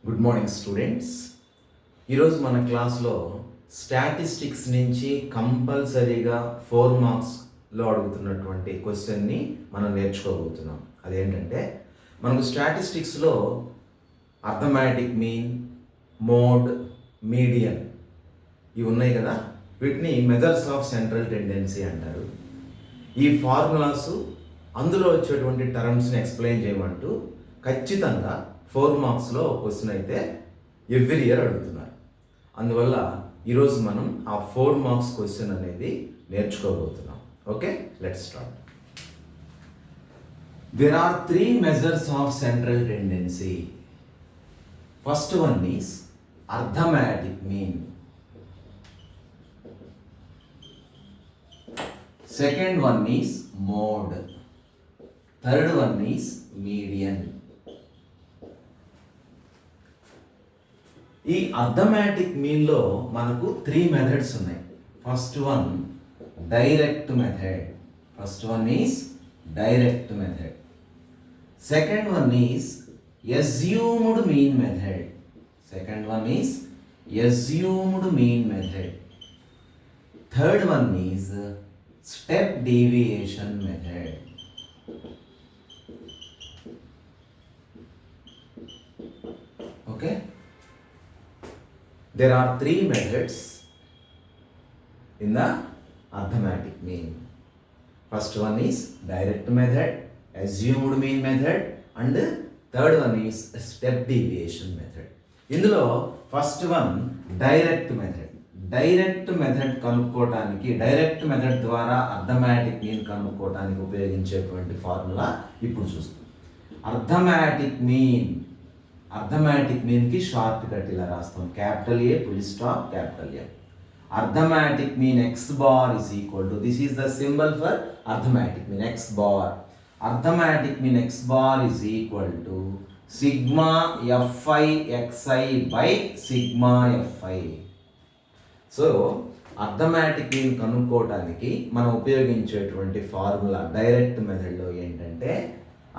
Good morning students. ఈరోజు మన క్లాస్లో స్టాటిస్టిక్స్ నుంచి కంపల్సరీగా 4 మార్క్స్లో అడుగుతున్నటువంటి క్వశ్చన్ని మనం నేర్చుకోబోతున్నాం. అదేంటంటే మనకు స్టాటిస్టిక్స్లో అర్థమాటిక్ మీన్, మోడ్, మీడియన్ ఇవి ఉన్నాయి కదా. వీటిని మెజర్స్ ఆఫ్ సెంట్రల్ టెండెన్సీ అంటారు. ఈ ఫార్ములాసు అందులో వచ్చేటువంటి టర్మ్స్ని ఎక్స్ప్లెయిన్ చేయమంటూ ఖచ్చితంగా 4 మార్క్స్లో క్వశ్చన్ అయితే ఎవ్రీ ఇయర్ అడుగుతున్నారు. అందువల్ల ఈరోజు మనం ఆ 4 మార్క్స్ క్వశ్చన్ అనేది నేర్చుకోబోతున్నాం. Okay, let's start. There are 3 measures of central tendency. First one is arithmetic mean. Second one is mode. Third one is median. ఈ అర్థమాటిక్ మీన్లో మనకు 3 మెథడ్స్ ఉన్నాయి. First one direct method. Second one is assumed mean method. Third one is step deviation method. Okay, there are 3 methods in the arithmetic mean. First one is direct method, assumed mean method, and third one is step deviation method. ఇందులో first one direct method కనుక్కోవడానికి, direct method ద్వారా arithmetic mean కనుక్కోవడానికి ఉపయోగించేటువంటి formula ఇప్పుడు చూస్తాం. Arithmetic మీన్కి short cut ఇలా రాస్తాం, capital A full stop capital M. Arithmetic mean x bar is equal to, this is the symbol for arithmetic mean, x bar. Arithmetic mean x bar is equal to sigma fi xi by sigma fi. So arithmetic mean కనుక్కోవడానికి మనం ఉపయోగించేటువంటి formula direct మెథడ్లో ఏంటంటే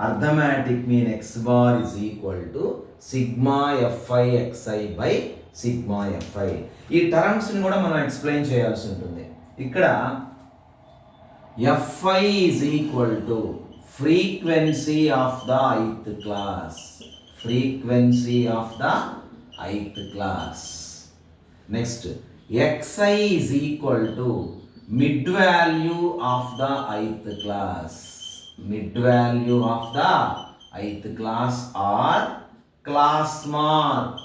arithmetic mean x bar is equal to sigma fi xi by sigma fi. ఈ టర్మ్స్ని కూడా మనం explain చేయాల్సి ఉంటుంది. ఇక్కడ fi is equal to frequency of the ith class. Next xi is equal to mid value of the ith class. Mid value of the ith class or class mark.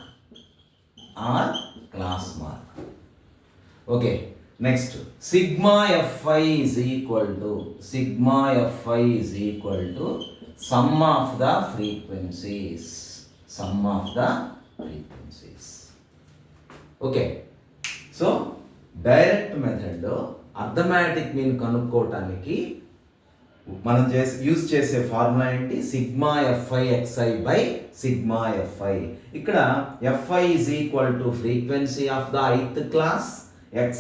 Okay, next sigma fi is equal to sum of the frequencies. Okay, so direct method లో arithmetic mean కనుక్కోవటానికి మనం use చేసే formula ఏంటి? Sigma fi xi by sigma fi. ఇక్కడ fi is equal to frequency of the ith class,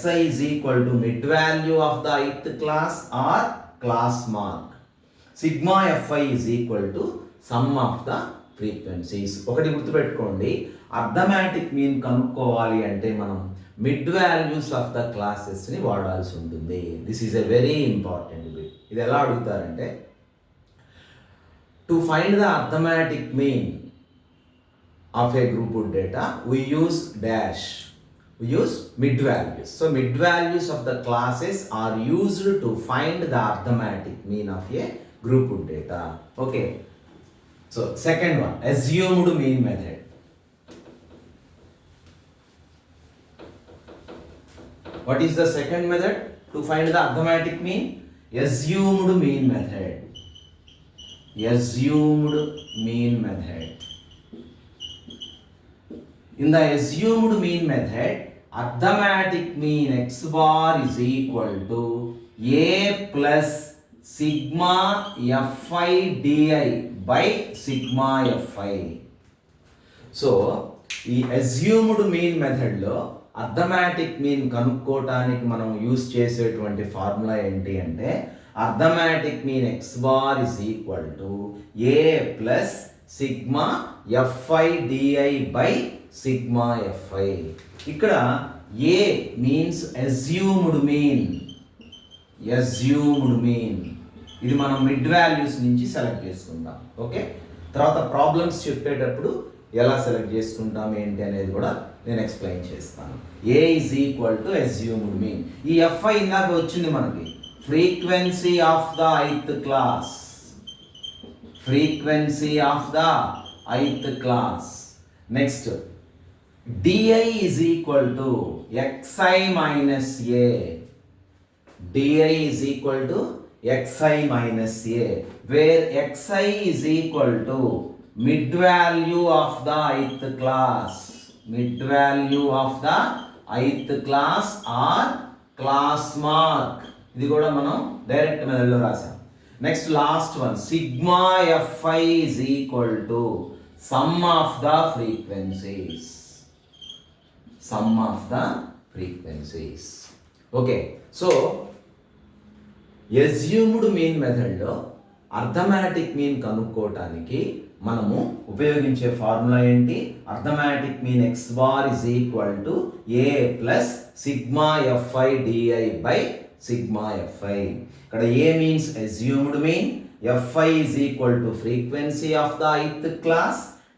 xi is equal to mid value of the ith class or class mark. Sigma fi is equal to sum of the frequencies. ఒకటి గుర్తుపెట్టుకోండి, arithmetic mean కనుక్కోవాలి అంటే మనం mid values of the క్లాసెస్ని వాడాల్సి ఉంటుంది. This is a very important bit. ఇది ఎలా అడుగుతారంటే, to find the arithmetic mean of a group data we use mid values. So mid values of the classes are used to find the arithmetic mean of a group data. Okay, so second one, assumed mean method. What is the second method to find the arithmetic mean? Assumed mean method. In the assumed mean method, arithmetic mean x bar is equal to a plus sigma fi di by sigma fi. So ఈ assumed mean method లో arithmetic mean కనుక్కోవటానికి మనం use చేసేటువంటి formula ఏంటి అంటే arithmetic mean x bar is equal to a plus sigma Fi di by sigma Fi. ఇక్కడ A means assumed mean. ఇది మనం మిడ్ వాల్యూస్ నుంచి సెలెక్ట్ చేసుకుందాం. ఓకే, తర్వాత ప్రాబ్లమ్స్ చెప్పేటప్పుడు ఎలా సెలెక్ట్ చేసుకుంటాం ఏంటి అనేది కూడా నేను ఎక్స్ప్లెయిన్ చేస్తాను. A is equal to assumed mean. ఈ Fi ఇందాక వచ్చింది మనకి frequency of the ith class. Next di is equal to xi minus a. di is equal to xi minus a, where xi is equal to mid value of the ith class. Or class mark. ఇది కూడా మనం direct మెథడ్లో రాసాం. Next last one, sigma Fi is equal to sum of the frequencies. Okay, so assumed mean మెథడ్లో arithmetic mean కనుక్కోవటానికి మనము ఉపయోగించే formula ఏంటి? Arithmetic mean x bar is equal to a plus sigma Fi di by sigma Fi. ఇక్కడ a means assumed mean, Fi is equal to frequency of the ith class,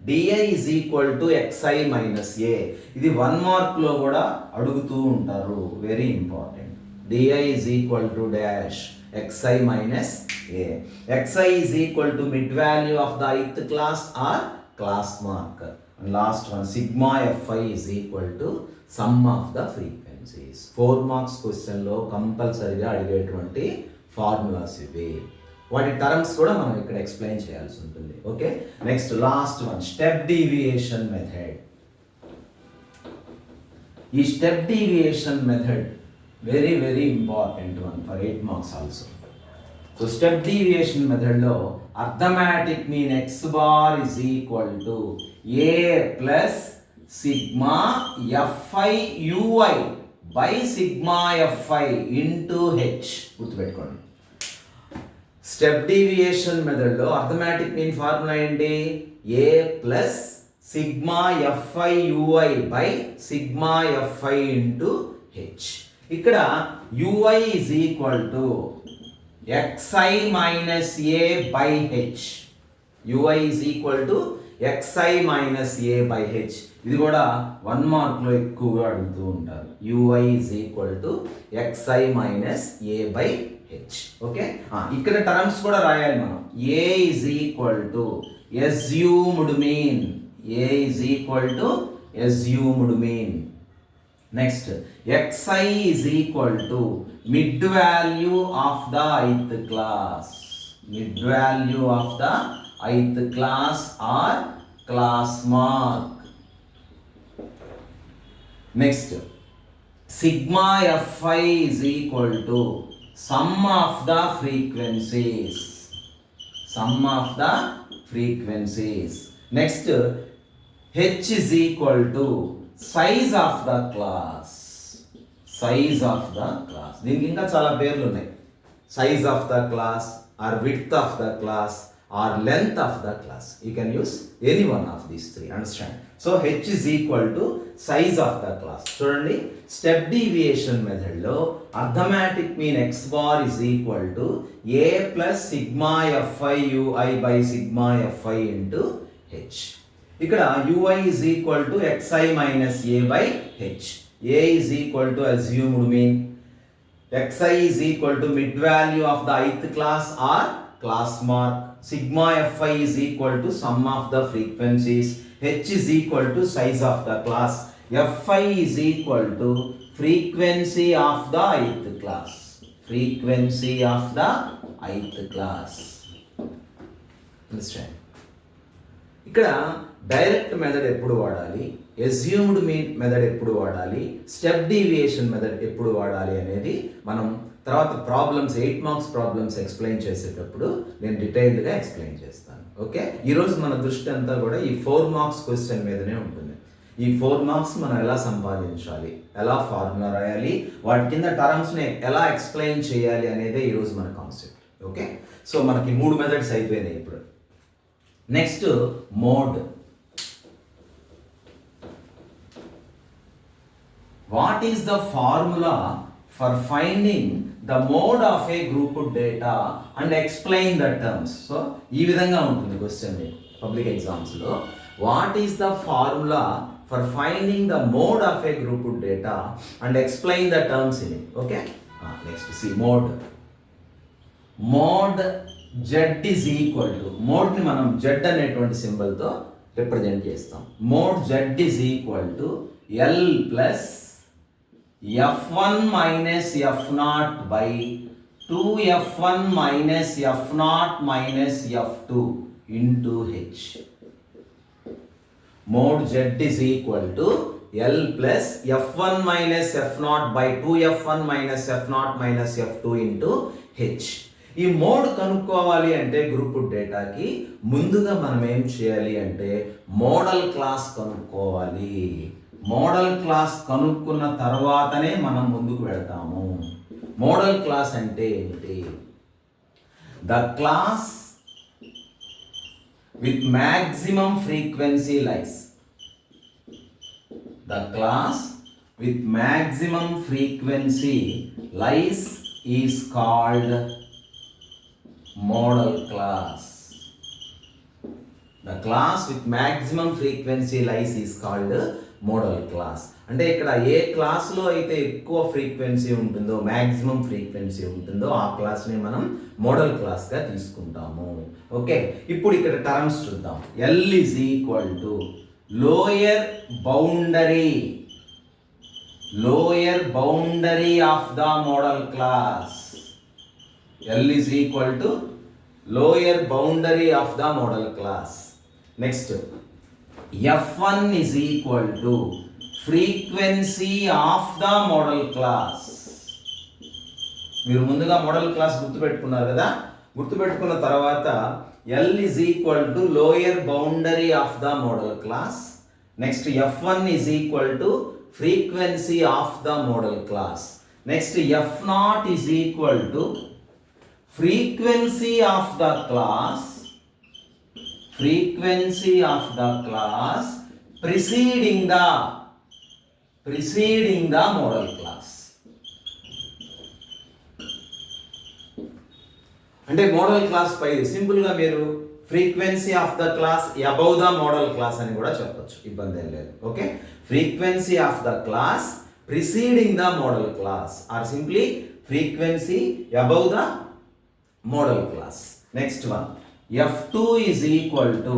di is equal to xi minus a. ఇది 1 mark లో కూడా అడుగుతూ ఉంటారు, very important. di is equal to dash xi minus a. xi is equal to mid value of the ith class or class mark. And last one, sigma Fi is equal to sum of the frequencies. 4 marks question లో కంపల్సరీగా అడిగేటువంటి formulas ఇవి. వాటి terms కూడా మనం ఇక్కడ explain చేయాల్సి ఉంటుంది. Okay, next last one, step deviation method. ఈ step deviation method very very important one for 8 marks also. So step deviation మెథడ్లో arithmetic mean x bar is equal to a plus sigma Fi ui by sigma Fi into h. గుర్తుపెట్టుకోండి, step deviation మెథడ్లో arithmetic mean formula ఏంటి? a plus sigma Fi ui by sigma Fi into h. ఇక్కడ ui is equal to xi minus a by h. ui is equal to xi minus a by h. ఇది కూడా 1 mark లో ఎక్కువగా అడుగుతూ ఉంటారు. ui is equal to xi minus a by h. Okay, ఇక్కడ terms కూడా రాయాలి మనం. a is equal to assumed mean. Next, xi is equal to mid value of the ith class. Or class mark. Next, sigma Fi is equal to sum of the frequencies. Next, h is equal to size of the class. దీనికి ఇంకా చాలా పేర్లు ఉన్నాయి. Size of the class, or width of the class, or length of the class. You can use any one of these 3. Understand? So h is equal to size of the class. చూడండి, step deviation మెథడ్లో arithmetic mean x bar is equal to a plus sigma Fi ui by sigma Fi into h. ఇక్కడ ui is equal to xi minus a by h. a is equal to assumed mean. xi is equal to mid value of the ith class or class mark. Sigma Fi is equal to sum of the frequencies. h is equal to size of the class. Fi is equal to frequency of the ith class. Understand? ఇక్కడ direct method ఎప్పుడు వాడాలి, assumed mean method ఎప్పుడు వాడాలి, step deviation method ఎప్పుడు వాడాలి అనేది మనం తర్వాత ప్రాబ్లమ్స్ 8 మార్క్స్ ప్రాబ్లమ్స్ ఎక్స్ప్లెయిన్ చేసేటప్పుడు నేను డీటెయిల్డ్గా ఎక్స్ప్లెయిన్ చేస్తాను. ఓకే, ఈరోజు మన దృష్టి అంతా కూడా ఈ 4 మార్క్స్ క్వశ్చన్ మీదనే ఉంటుంది. ఈ 4 మార్క్స్ మనం ఎలా సంపాదించాలి, ఎలా ఫార్ములా రాయాలి, వాటి కింద టర్మ్స్ని ఎలా ఎక్స్ప్లెయిన్ చేయాలి అనేదే ఈరోజు మన కాన్సెప్ట్. ఓకే, సో మనకి 3 మెథడ్స్ అయిపోయినాయి ఇప్పుడు. Next mode. What is the formula for finding the mode of a grouped data and explain the terms. So ఈ విధంగా ఉంటుంది క్వశ్చన్ మీకు పబ్లిక్ ఎగ్జామ్స్లో. What is the formula for finding the mode of a grouped data and explain the terms in it. Okay, next see mode. Mode Z is equal to, మోడ్ని మనం Z అనేటువంటి సింబల్తో represent చేస్తాం. Mode Z is equal to L plus f1 minus f0 by 2f1 minus f0 minus f2 into h. Mode z is equal to L plus f1 minus f0 by 2f1 minus f0 minus f2 into h. ఈ mode కనుక్కోవాలి అంటే group డేటాకి ముందుగా మనం ఏం చేయాలి అంటే modal class కనుక్కోవాలి. Modal class కనుక్కున్న తర్వాతనే మనం ముందుకు వెళ్తాము. మోడల్ క్లాస్ అంటే ఏంటి? The class with maximum frequency lies. The class with maximum frequency lies is called modal class. The class with maximum frequency lies is called modal class. అంటే ఇక్కడ ఏ క్లాస్లో అయితే ఎక్కువ ఫ్రీక్వెన్సీ ఉంటుందో, మ్యాక్సిమం ఫ్రీక్వెన్సీ ఉంటుందో ఆ క్లాస్ని మనం మోడల్ క్లాస్గా తీసుకుంటాము. ఓకే, ఇప్పుడు ఇక్కడ టర్మ్స్ చూద్దాం. L is equal to lower boundary of the modal class. L is equal to lower boundary of the model class. Next, F1 is equal to frequency of the model class. మీరు ముందుగా modal class గుర్తుపెట్టుకున్నారు కదా, గుర్తుపెట్టుకున్న తర్వాత L is equal to lower boundary of the model class. Next, F1 is equal to frequency of the model class. Next, F0 is equal to frequency of the class preceding the model class. అంటే modal class పై simple గా మీరు frequency of the class above the modal class అని కూడా చెప్పొచ్చు, ఇబ్బంది ఏం లేదు. Okay, frequency of the class preceding the model class or simply frequency above the model class. Next one, F2 is equal to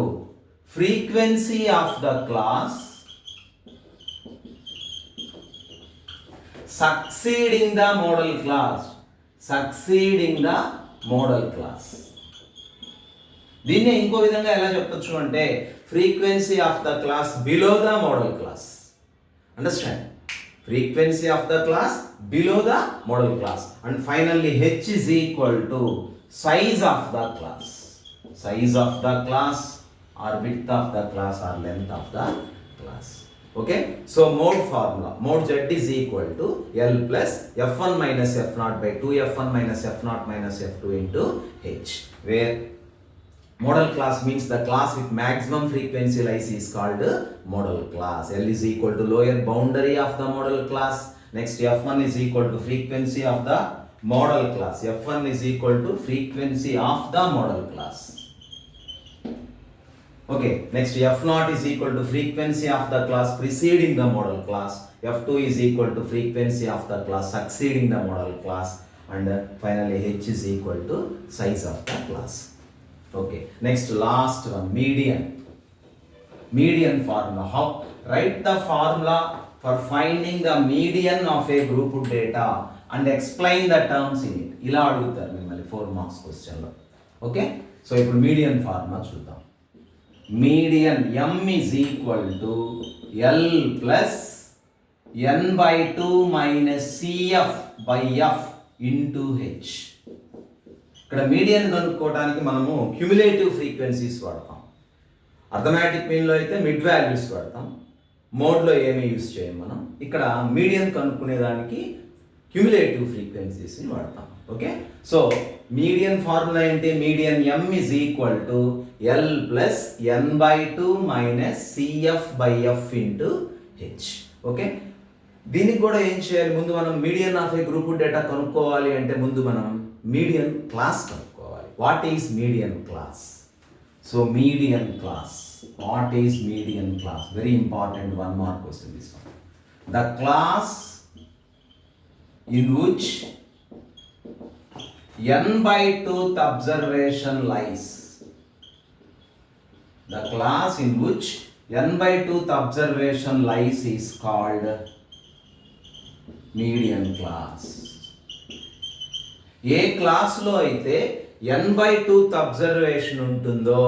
frequency of the class succeeding the model class. దీన్ని ఇంకో విధంగా ఎలా చెప్పొచ్చు అంటే frequency of the class below the modal class. Understand? Frequency of the class below the model class. And finally H is equal to size of the class. Size of the class or width of the class or length of the class. Okay, so mode formula, mode Z is equal to L plus F1 minus F0 by 2F1 minus F0 minus F2 into H, where model class means the class with maximum frequency lies is called model class. L is equal to lower boundary of the model class. Next, F1 is equal to frequency of the model class. F1 is equal to frequency of the model class. Okay, next F0 is equal to frequency of the class preceding the model class. F2 is equal to frequency of the class succeeding the model class. And finally H is equal to size of the class. Okay, next last one, median formula. How? Write the formula for finding the median of a group of data and explain the terms in it. ఇలా అడుగుతారు మిమ్మల్ని 4 marks క్వశ్చన్లో. Okay, so ఇప్పుడు median formula చూద్దాం. Median M is equal to L plus N by 2 minus CF by F into H. ఇక్కడ median కనుక్కోవడానికి మనము cumulative frequencies వాడతాం. అర్థమెటిక్ మీన్లో అయితే మిడ్ వాల్యూస్ వాడతాం. మోడ్లో ఏమీ యూజ్ చేయం మనం. ఇక్కడ మీడియన్ కనుక్కునేదానికి క్యుములేటివ్ ఫ్రీక్వెన్సీస్ని వాడతాం. ఓకే, సో మీడియన్ ఫార్ములా ఏంటి? Median M is equal to L plus N by 2 minus CF by F into H. Okay, దీనికి కూడా ఏం చేయాలి, ముందు మనం median of a group data కనుక్కోవాలి అంటే ముందు మనం మీడియన్ క్లాస్ కనుక్కోవాలి. What is median class? So median class, what is median class? Very important 1 mark question this one. The class in which n/2th observation lies. The class in which n/2th observation lies is called median class. ఏ క్లాస్లో అయితే n/2th observation ఉంటుందో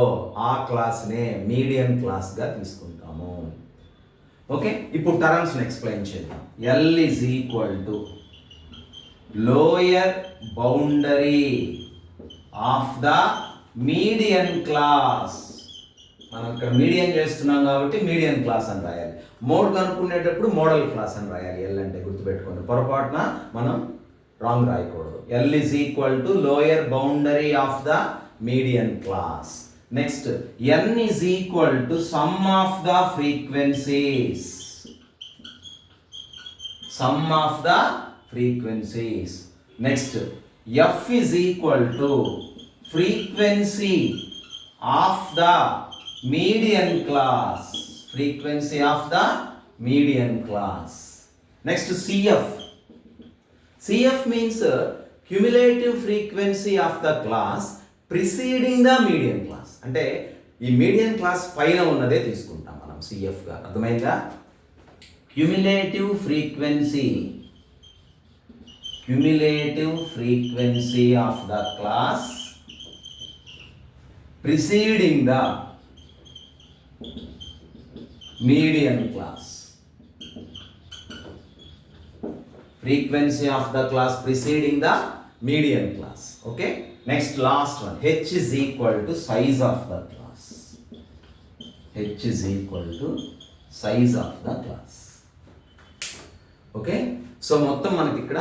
ఆ క్లాస్నే median క్లాస్గా తీసుకుంటాము. Okay, ఇప్పుడు టర్మ్స్ని explain చేద్దాం. L is equal to lower boundary of the median class. మనం ఇక్కడ మీడియన్ చేస్తున్నాం కాబట్టి మీడియన్ క్లాస్ అని రాయాలి. మోడ్ కనుక్కునేటప్పుడు మోడల్ క్లాస్ అని రాయాలి. ఎల్ అంటే గుర్తుపెట్టుకోండి, పొరపాటున మనం రాంగ్ రాయకూడదు. L is equal to lower boundary of the median class. Next n is equal to sum of the frequencies. Sum of the frequencies. Next f is equal to frequency of the median class. Frequency of the median class. Next CF. CF means cumulative frequency of the class preceding the median class. అంటే ఈ median class పైన ఉన్నదే తీసుకుంటాం మనం CF గా. అర్థమైందా? Cumulative frequency of the class preceding the median class. Frequency of the class preceding the median class. Okay, next last one, H is equal to size of the class. H is equal to size of the class. Okay, so మొత్తం మనకి ఇక్కడ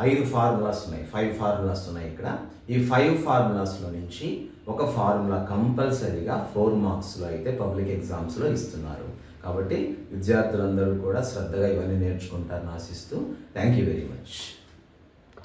5 formulas ఉన్నాయి, 5 formulas ఉన్నాయి ఇక్కడ. ఈ 5 ఫార్ములాస్లో నుంచి ఒక formula కంపల్సరీగా 4 మార్క్స్లో అయితే పబ్లిక్ ఎగ్జామ్స్లో ఇస్తున్నారు. కాబట్టి విద్యార్థులందరూ కూడా శ్రద్ధగా ఇవన్నీ నేర్చుకుంటారని ఆశిస్తూ థ్యాంక్ యూ వెరీ మచ్.